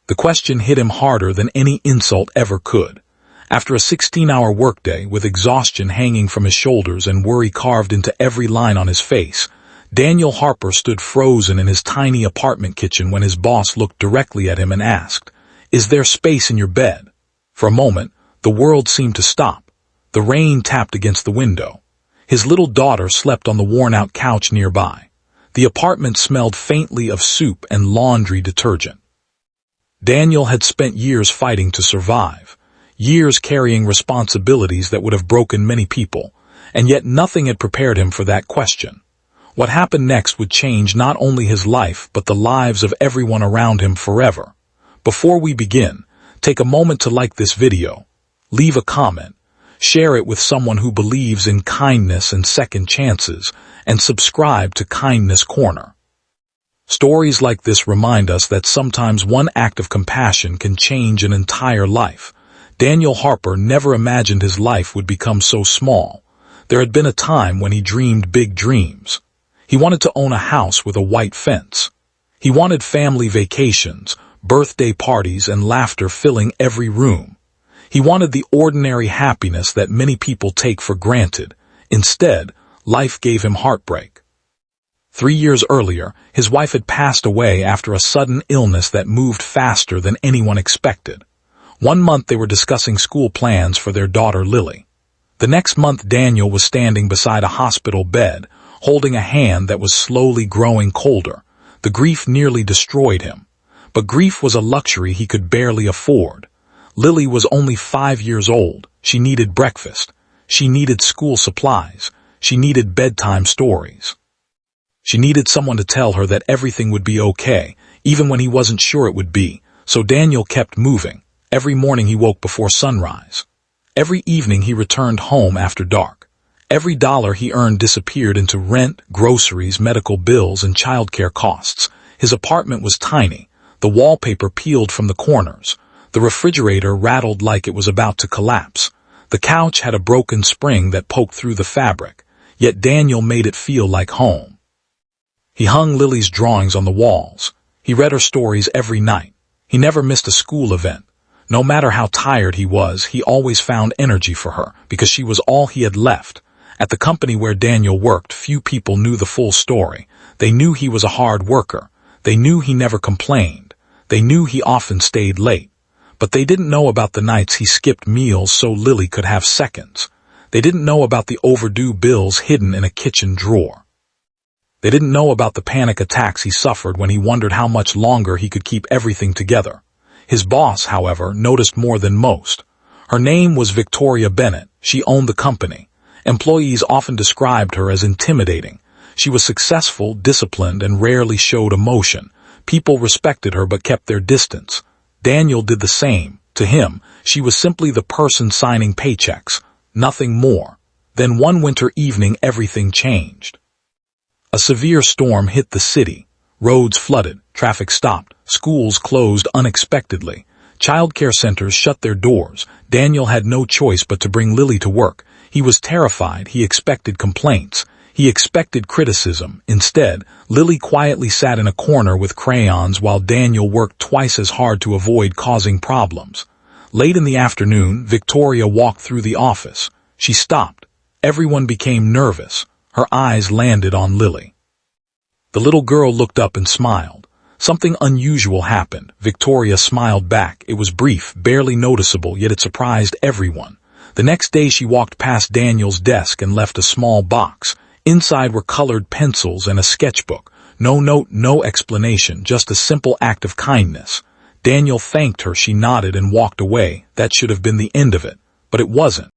The question hit him harder than any insult ever could. After a 16-hour workday, with exhaustion hanging from his shoulders and worry carved into every line on his face, Daniel Harper stood frozen in his tiny apartment kitchen when his boss looked directly at him and asked, "Is there space in your bed?" For a moment, the world seemed to stop. The rain tapped against the window. His little daughter slept on the worn-out couch nearby. The apartment smelled faintly of soup and laundry detergent. Daniel had spent years fighting to survive, years carrying responsibilities that would have broken many people, and yet nothing had prepared him for that question. What happened next would change not only his life but the lives of everyone around him forever. Before we begin, take a moment to like this video, leave a comment, share it with someone who believes in kindness and second chances, and subscribe to Kindness Corner. Stories like this remind us that sometimes one act of compassion can change an entire life. Daniel Harper never imagined his life would become so small. There had been a time when he dreamed big dreams. He wanted to own a house with a white fence. He wanted family vacations, birthday parties, and laughter filling every room. He wanted the ordinary happiness that many people take for granted. Instead, life gave him heartbreak. 3 years earlier, his wife had passed away after a sudden illness that moved faster than anyone expected. 1 month they were discussing school plans for their daughter Lily. The next month Daniel was standing beside a hospital bed, holding a hand that was slowly growing colder. The grief nearly destroyed him. But grief was a luxury he could barely afford. Lily was only 5 years old. She needed breakfast. She needed school supplies. She needed bedtime stories. She needed someone to tell her that everything would be okay, even when he wasn't sure it would be. So Daniel kept moving. Every morning he woke before sunrise. Every evening he returned home after dark. Every dollar he earned disappeared into rent, groceries, medical bills, and childcare costs. His apartment was tiny. The wallpaper peeled from the corners. The refrigerator rattled like it was about to collapse. The couch had a broken spring that poked through the fabric. Yet Daniel made it feel like home. He hung Lily's drawings on the walls. He read her stories every night. He never missed a school event. No matter how tired he was, he always found energy for her, because she was all he had left. At the company where Daniel worked, few people knew the full story. They knew he was a hard worker. They knew he never complained. They knew he often stayed late. But they didn't know about the nights he skipped meals so Lily could have seconds. They didn't know about the overdue bills hidden in a kitchen drawer. They didn't know about the panic attacks he suffered when he wondered how much longer he could keep everything together. His boss, however, noticed more than most. Her name was Victoria Bennett. She owned the company. Employees often described her as intimidating. She was successful, disciplined, and rarely showed emotion. People respected her but kept their distance. Daniel did the same. To him, she was simply the person signing paychecks, nothing more. Then one winter evening everything changed. A severe storm hit the city. Roads flooded, traffic stopped, schools closed unexpectedly. Childcare centers shut their doors. Daniel had no choice but to bring Lily to work. He was terrified. He expected complaints. He expected criticism. Instead, Lily quietly sat in a corner with crayons while Daniel worked twice as hard to avoid causing problems. Late in the afternoon, Victoria walked through the office. She stopped. Everyone became nervous. Her eyes landed on Lily. The little girl looked up and smiled. Something unusual happened. Victoria smiled back. It was brief, barely noticeable, yet it surprised everyone. The next day she walked past Daniel's desk and left a small box. Inside were colored pencils and a sketchbook. No note, no explanation, just a simple act of kindness. Daniel thanked her. She nodded and walked away. That should have been the end of it, but it wasn't.